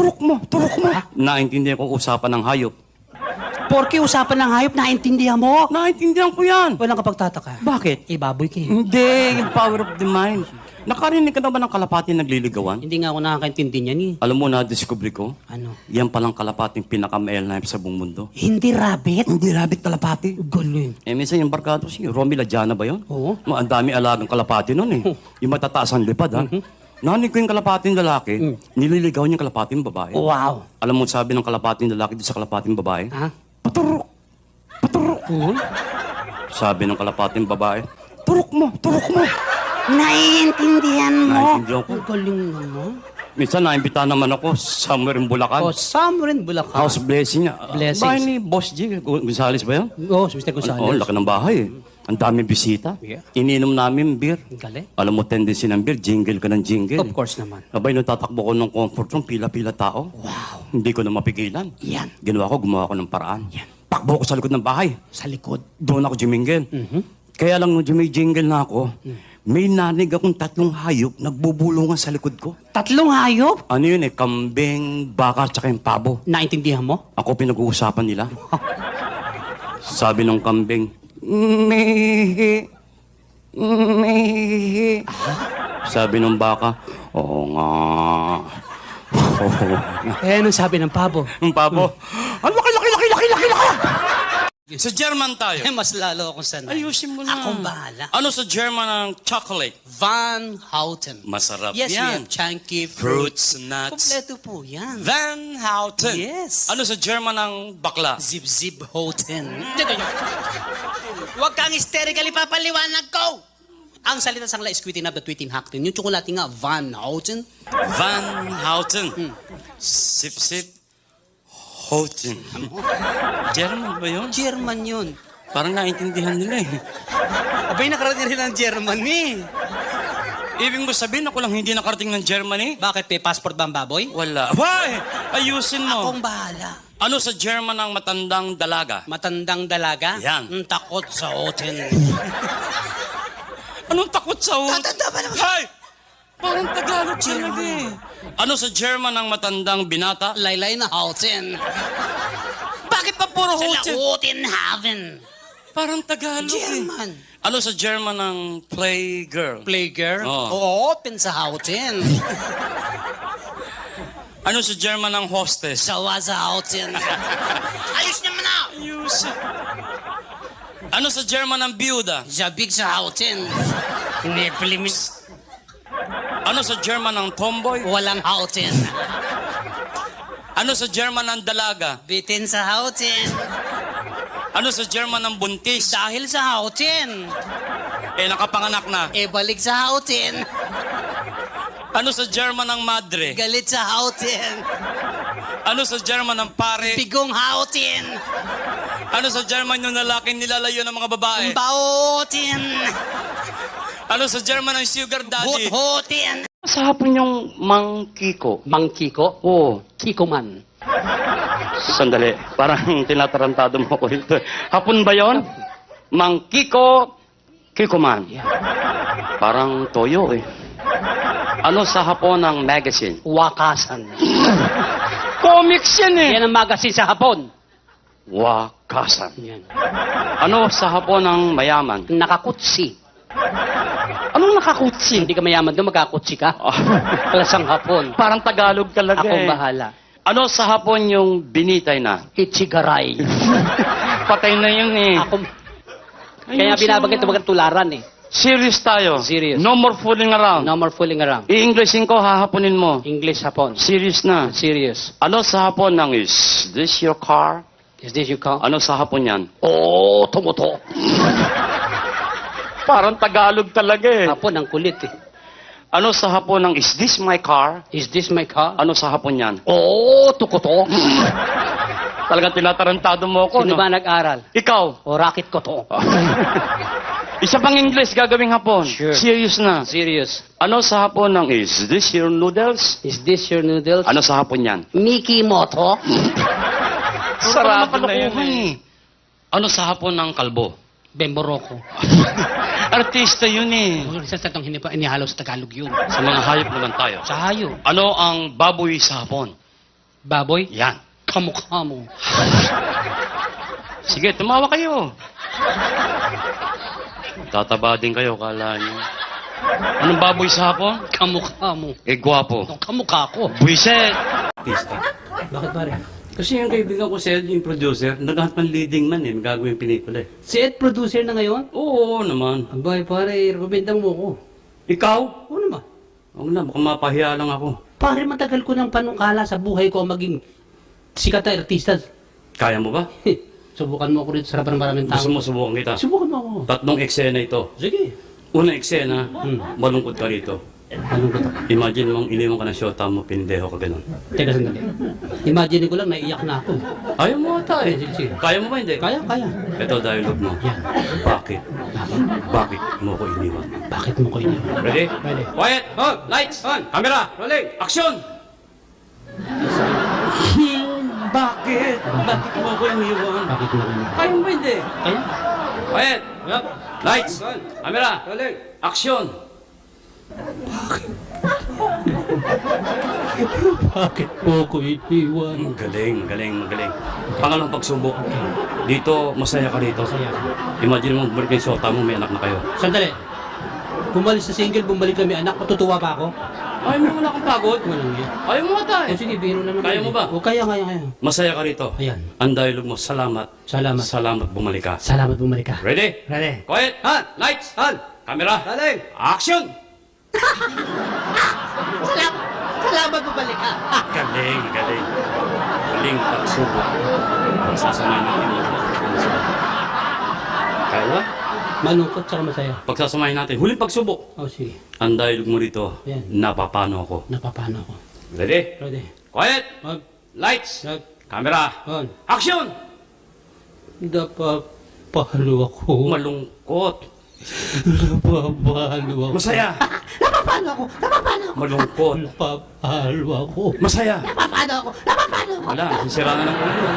Turok mo, turok mo. Naintindihan ko usapan ng hayop. Porke usapan ng hayop, naintindihan mo. Naintindihan ko yan. Walang kapagtataka. Bakit? Baboy ka eh. Hindi, yung power of the mind. Nakarinig ka na ba ng kalapati nagliligawan? Hindi nga ako nakakaintindi niyan eh. Alam mo, na-discover ko, Ano? yan palang kalapating pinaka-male knife sa buong mundo. Hindi rabbit? Hindi rabbit kalapati. Galing. Minsan yung barkado si Romy Ladiana ba yun? Oo. Ang dami alagang kalapati nun eh. Yung matataas ang lipad ha. Narinig ko yung kalapating lalaki, nililigaw niya yung kalapating babae. Wow. Alam mo sabi ng kalapating lalaki doon sa kalapating babae? Ha? Paturok! Paturok! Sabi ng kalapating babae, turok mo! Turok mo! Naiintindihan mo. Naintindihan ko. Ang galing naman. Minsan naimbita naman ako somewhere in Bulacan. Oh, somewhere in Bulacan. House blessing niya. Blessings. Bahay ni Boss G. Gonzales ba yan? Oh, si Mr. Gonzales. Oo, laki ng bahay eh. Ang daming bisita. Yeah. Ininom namin beer. Ang galing. Alam mo, tendency ng beer, jingle ka ng jingle. Of course naman. Abay, natatakbo ko ng comfort room, pila-pila tao. Wow. Hindi ko na mapigilan. Yan. Gumawa ko ng paraan. Takbo ko sa likod ng bahay. Sa likod. Doon ako jumingil. Kaya lang nung jumijingle na ako, may nanig akong 3 hayop nagbubulungan sa likod ko. 3 hayop? Ano yun eh, kambing, baka, tsaka yung pabo. Naintindihan mo? Ako pinag-uusapan nila. Sabi ng kambing, Mihi. Mihi. Sabi ng baka, oo nga. Eh, anong sabi ng pabo? Yung pabo, ang laki! Sa German tayo. Eh, mas lalo akong sanay. Ayusin mo na. Akong bahala. Ano sa German ang chocolate? Van Houten. Masarap Yes, we yan. have chunky Fruits, fruits. nuts. Kompleto po yan. Van Houten. Yes. Ano sa German ang bakla? Zip-zip Houten. Huwag kang hysterically papaliwanag ko! Ang salita sang la is quitting up the tweeting hacktin. Yung tsokolate nga, Van Houten. Van Houten. Sip-sip. Houten. German ba yun? German yun. Parang naintindihan nila eh. Abay, nakarating rin ng German eh. Ibig mo sabihin ako lang hindi nakarating ng Germany? Bakit, may passport ba ang baboy? Wala. Why? Ayusin mo. Akong bahala. Ano sa German ang matandang dalaga? Matandang dalaga? Yan. Ang takot sa Houten. Anong takot sa hotel? Tatanda ba naman? Hay! Parang Tagalog talaga eh. Ano sa German ang matandang binata? Laylay na Houten. Bakit pa puro Sila hotel? Hotenhaven. Parang Tagalog German. eh. Ano sa German ang playgirl? Playgirl? Oo. Open sa Houten. Ano sa German ang hostess? Sawa sa Houten. Ayos naman na! Ayus. Ano sa German ang byuda? Zabig sa Houten. Hindi pilimis. Ano sa German ang tomboy? Walang Houten. Ano sa German ang dalaga? Bitin sa Houten. Ano sa German ang buntis? Dahil sa Houten. Eh, nakapanganak na. E balik sa Houten. Ano sa German ang madre? Galit sa Houten. Ano sa German ang pare? Bigong Houten. Ano sa German yung lalaking nilalayo ng mga babae? Baotin. Ano sa German ang sugar daddy? Hut-hutin. Sa hapon yung mangkiko. Mang Kiko? Oo. Kiko man. Sandali. Parang tinatarantado mo ko ito. Hapon ba yon? Mangkiko, kikoman. Parang toyo eh. Ano sa hapon ang magazine? Wakasan. Comics yan eh. Yan ang magazine sa Hapon. Wakasan. Yan. Ano sa hapon ang mayaman? Nakakutsi. Anong nakakutsin? Hindi ka mayaman doon, magkakutsi ka. Klasang Hapon. Parang Tagalog talaga Akong eh. bahala. Ano sa hapon yung binitay na? Ichigaray. Patay na yun eh. Ako. Kaya binabanggit ito tularan eh. Serious tayo. Serious. No more fooling around. No more fooling around. I-Englishin ko, hahaponin mo. English Hapon. Serious na. Serious. Ano sa hapon ng is this your car? Is this your car? Ano sa hapon yan? Oh, tumuto. Parang Tagalog talaga eh. Hapon, ang kulit eh. Ano sa hapon ng is this my car? Is this my car? Ano sa hapon yan? Oh, tukuto. Talagang tinatarantado mo ako, Sino no? ba nag-aral? Ikaw. O racket ko to. Isa pang English gagawing hapon. Sure. Serious na. Serious. Ano sa hapon ng is this your noodles? Is this your noodles? Ano sa hapon yan? Mickey Moto? Sarado na yun eh. Ano sa hapon ng kalbo? Bemboroko. Artista yun eh. Sa tatong inihalo sa Tagalog yun. Sa mga hayop naman tayo. Sa hayo. Ano ang baboy sa hapon? Baboy? Yan. Kamukha mo. Sige, tumawa kayo. Tataba din kayo, kala nyo. Anong baboy sa hapon? Kamukha mo. Eh, gwapo. Kamukha ko. Buiset! Artista. Bakit pare? Kasi yung kaibigan ko si Ed, yung producer, naghahanap ng leading man eh, magagawin yung pelikula eh. Si Ed, producer na ngayon? Oo naman. Abay, pare, rekomendang mo ko. Ikaw? Oo naman. Oo na, baka mapahiya lang ako. Pare, matagal ko ng panungkala sa buhay ko ang maging sikat na artista. Kaya mo ba? Subukan mo ako rito sa harapan ng maraming tao. Gusto mo subukan kita? Subukan mo ako. 3 eksena ito. Sige. Unang eksena, malungkot ka rito. Anong ba ito? Imagine mong iniwan ka ng shota mo, pindeho ka ganun. Teka sandali. Imagine ko lang, naiiyak na ako. Ayaw mo ata eh. Sige, sige. Kaya mo ba hindi? Kaya, kaya. Ito dialogue mo. Yan. Bakit? Bakit mo ko iniwan? Bakit mo ko iniwan? Ready? Ready. Quiet! On! Lights! On! Camera! Rolling! Action! Bakit? Bakit mo ko iniwan? Bakit mo ko iniwan? Kaya mo ba hindi? Kaya? Quiet! Lights! On! Camera! Rolling! Action! Bakit mo ko iniwan? Magaling, magaling, magaling. Pangalawang pagsubok. Dito, masaya ka rito. Masaya. Imagine mo, balik yung shota mo, may anak na kayo. Sandali. Bumalis sa single, bumalik kami anak, matutuwa pa ako? Ayaw mo, wala kang pagod. Walang yan. Ayaw mo ata O eh. sige, biro na naman. Kaya mo ba? O kaya. Masaya ka rito. Ayan. Ang dialogue mo, salamat. Salamat. Salamat bumalik ka. Salamat bumalik ka. Ready? Ready. Quiet! On! Lights! On! Camera! Galing. Action! Salamat bumalik ka. Galing, galing. Galing pagsubok. Pagsasamahin natin mo. Kaya ba? Malungkot tsaka masaya. Pagsasamahin natin. Huling pagsubok. O sige, Ang dialogue mo rito, Yan. napapano ako. napapano ako. Ready? Ready. Quiet! Mag. Lights! Nag. Camera! On. Action! Napapalo ako. Malungkot. Napapalo ako. Masaya. Napapalo ako. Napapalo ako. Malungkot. Napapalo ako. Masaya. Napapalo ako. Napapalo ako. Wala, sisira na ng ulo.